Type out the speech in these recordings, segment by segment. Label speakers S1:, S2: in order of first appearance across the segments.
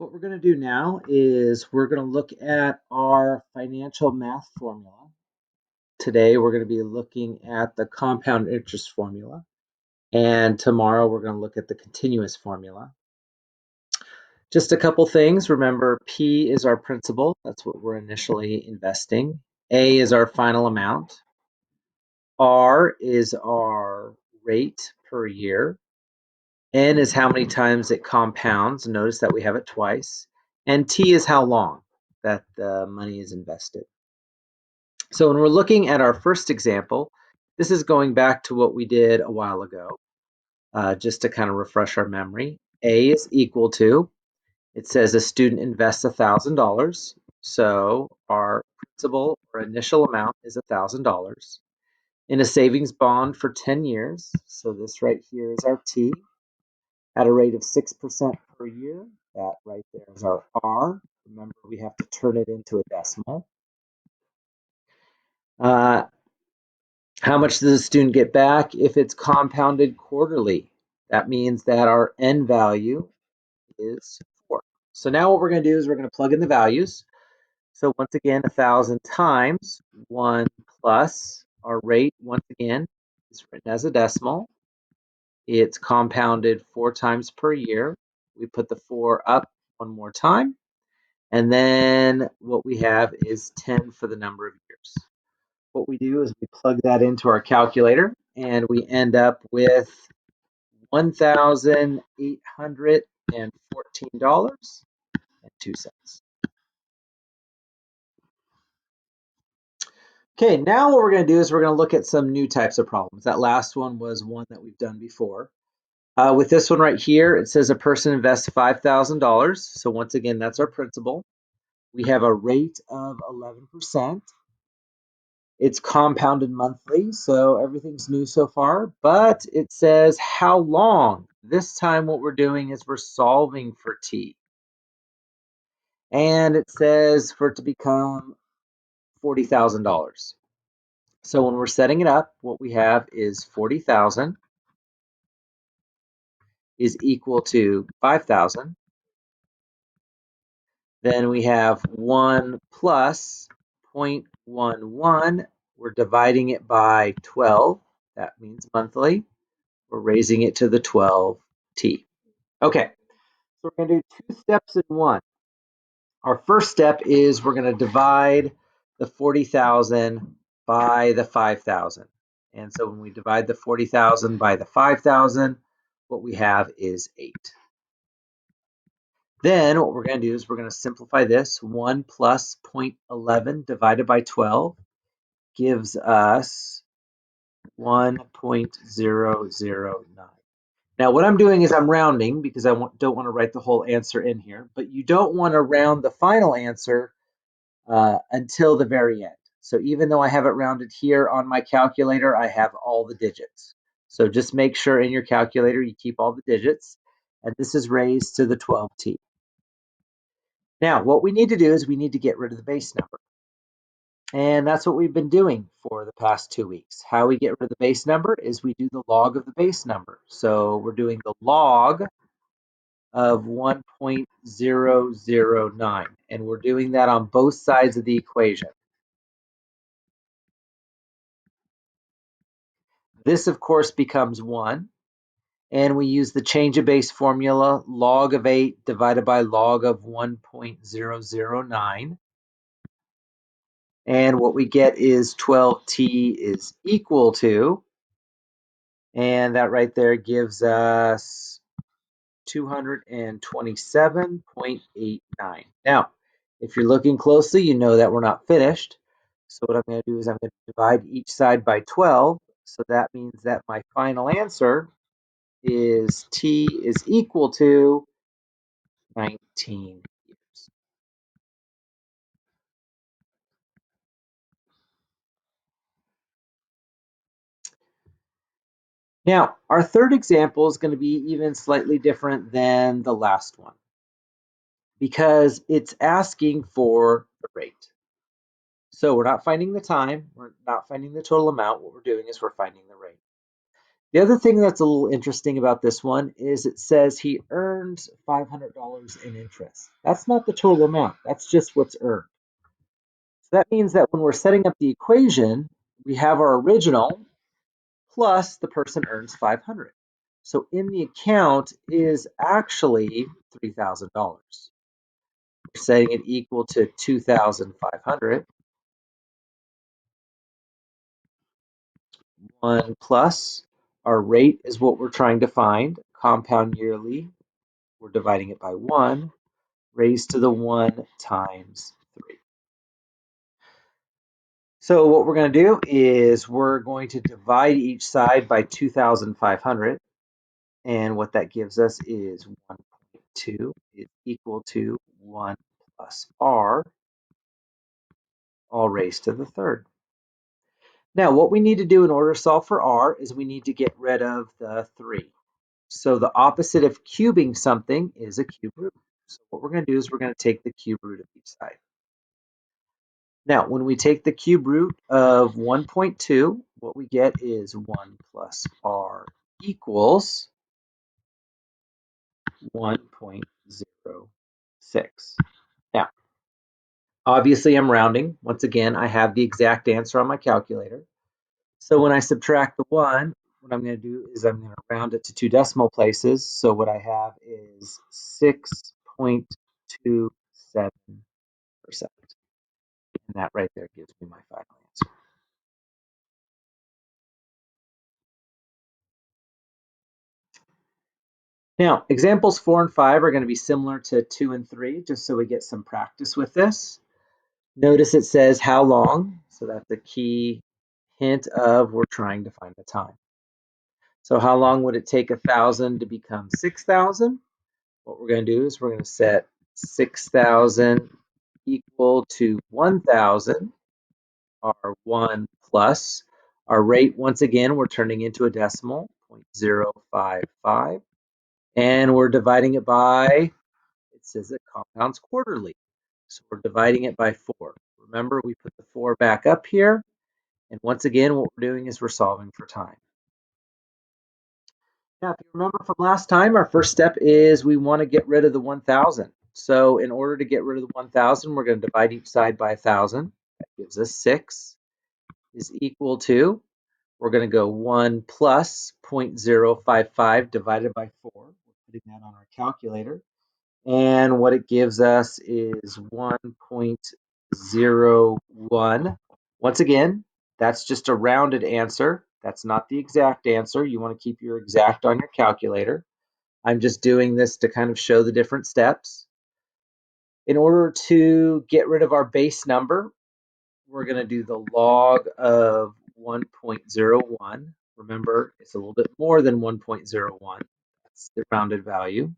S1: What we're going to do now is we're going to look at our financial math formula. Today we're going to be looking at the compound interest formula, and tomorrow we're going to look at the continuous formula. Just a couple things. Remember, P is our principal. That's what we're initially investing. A is our final amount. R is our rate per year. N is how many times it compounds. Notice that we have it twice. And T is how long that the money is invested. So when we're looking at our first example, this is going back to what we did a while ago, just to kind of refresh our memory. A is equal to, it says a student invests $1,000. So our principal or initial amount is $1,000 in a savings bond for 10 years. So this right here is our T at a rate of 6% per year. That right there is our R. Remember, we have to turn it into a decimal. How much does the student get back if it's compounded quarterly? That means that our N value is 4. So now what we're going to do is we're going to plug in the values. So once again, 1,000 times 1 plus our rate, once again, is written as a decimal. It's compounded 4 times per year. We put the 4 up one more time. And then what we have is 10 for the number of years. What we do is we plug that into our calculator and we end up with $1,814.02. Okay, now what we're going to do is we're going to look at some new types of problems. That last one was one that we've done before. With this one right here, it says a person invests $5,000. So once again, that's our principal. We have a rate of 11%. It's compounded monthly, so everything's new so far, but it says how long. This time what we're doing is we're solving for T. And it says for it to become $40,000. So when we're setting it up, what we have is 40,000 is equal to 5,000. Then we have 1 plus 0.11. We're dividing it by 12. That means monthly. We're raising it to the 12t. Okay, so we're going to do 2 steps in one. Our first step is we're going to divide the 40,000 by the 5,000. And so when we divide the 40,000 by the 5,000, what we have is 8. Then what we're going to do is we're going to simplify this. 1 plus 0.11 divided by 12 gives us 1.009. Now what I'm doing is I'm rounding because I don't want to write the whole answer in here, but you don't want to round the final answer until the very end. So even though I have it rounded here on my calculator, I have all the digits. So just make sure in your calculator you keep all the digits, and this is raised to the 12t. Now, what we need to do is we need to get rid of the base number. And that's what we've been doing for the past 2 weeks. How we get rid of the base number is we do the log of the base number. So we're doing the log of 1.009, and we're doing that on both sides of the equation. This, of course, becomes 1, and we use the change of base formula, log of 8 divided by log of 1.009. And what we get is 12t is equal to, and that right there gives us 227.89. Now, if you're looking closely, you know that we're not finished. So what I'm going to do is I'm going to divide each side by 12. So that means that my final answer is t is equal to 19 years. Now, our third example is going to be even slightly different than the last one because it's asking for the rate. So we're not finding the time, we're not finding the total amount. What we're doing is we're finding the rate. The other thing that's a little interesting about this one is it says he earned $500 in interest. That's not the total amount. That's just what's earned. So that means that when we're setting up the equation, we have our original plus the person earns 500. So in the account is actually $3,000. We're setting it equal to 2,500. 1 plus our rate is what we're trying to find. Compound yearly, we're dividing it by 1, raised to the 1 times 3. So what we're going to do is we're going to divide each side by 2,500. And what that gives us is 1.2 is equal to 1 plus r, all raised to the third. Now, what we need to do in order to solve for r is we need to get rid of the 3. So the opposite of cubing something is a cube root. So what we're going to do is we're going to take the cube root of each side. Now, when we take the cube root of 1.2, what we get is 1 plus r equals 1.06. Now, obviously I'm rounding. Once again, I have the exact answer on my calculator. So when I subtract the 1, what I'm going to do is I'm going to round it to 2 decimal places. So what I have is 6.27%. And that right there gives me my final answer. Now, examples 4 and 5 are going to be similar to 2 and 3, just so we get some practice with this. Notice it says how long, so that's a key hint of we're trying to find the time. So how long would it take 1,000 to become 6,000? What we're going to do is we're going to set 6,000 equal to 1,000, our 1 plus. Our rate, once again, we're turning into a decimal, 0.055. And we're dividing it by, it says it compounds quarterly. So we're dividing it by 4. Remember, we put the 4 back up here. And once again, what we're doing is we're solving for time. Now, if you remember from last time, our first step is we want to get rid of the 1,000. So in order to get rid of the 1,000, we're going to divide each side by 1,000. That gives us 6 is equal to, we're going to go 1 plus 0.055 divided by 4. We're putting that on our calculator. And what it gives us is 1.01. Once again, that's just a rounded answer. That's not the exact answer. You want to keep your exact on your calculator. I'm just doing this to kind of show the different steps. In order to get rid of our base number, we're going to do the log of 1.01. Remember, it's a little bit more than 1.01. That's the rounded value.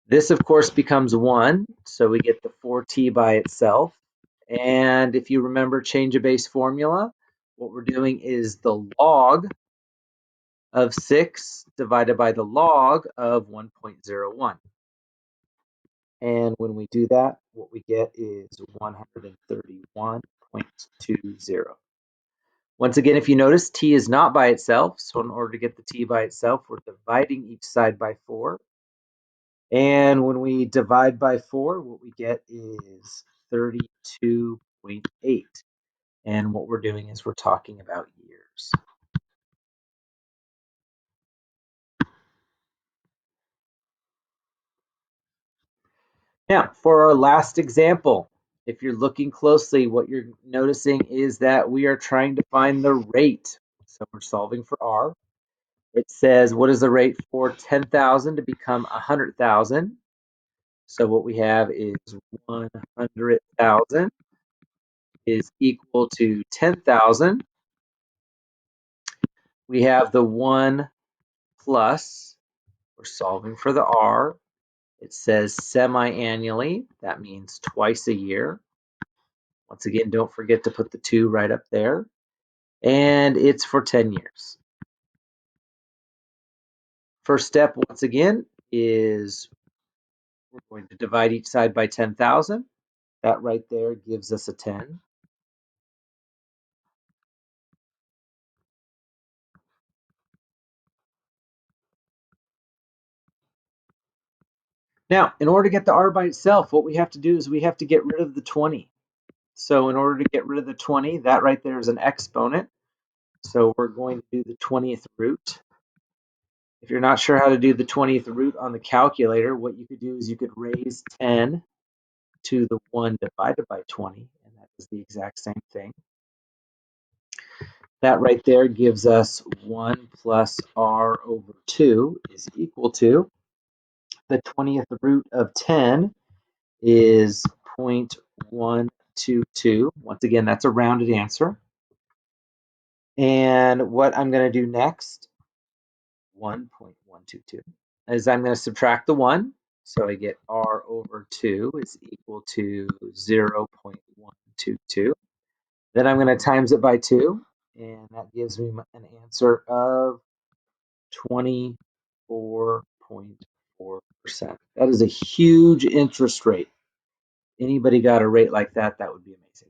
S1: This, of course, becomes 1, so we get the 4t by itself. And if you remember change of base formula, what we're doing is the log of 6 divided by the log of 1.01. And when we do that, what we get is 131.20. Once again, if you notice, t is not by itself. So in order to get the t by itself, we're dividing each side by 4. And when we divide by 4, what we get is 32.8. And what we're doing is we're talking about years. Now, for our last example, if you're looking closely, what you're noticing is that we are trying to find the rate. So we're solving for R. It says, what is the rate for 10,000 to become 100,000? So what we have is 100,000 is equal to 10,000. We have the 1 plus, we're solving for the R. It says semi-annually, that means twice a year. Once again, don't forget to put the 2 right up there. And it's for 10 years. First step, once again, is we're going to divide each side by 10,000. That right there gives us a 10. Now, in order to get the r by itself, what we have to do is we have to get rid of the 20. So in order to get rid of the 20, that right there is an exponent. So we're going to do the 20th root. If you're not sure how to do the 20th root on the calculator, what you could do is you could raise 10 to the 1 divided by 20, and that is the exact same thing. That right there gives us 1 plus r over 2 is equal to the 20th root of 10 is 0.122. Once again, that's a rounded answer. And what I'm going to do next, 1.122, is I'm going to subtract the 1. So I get r over 2 is equal to 0.122. Then I'm going to times it by 2, and that gives me an answer of 24.4%. That is a huge interest rate. Anybody got a rate like that, that would be amazing.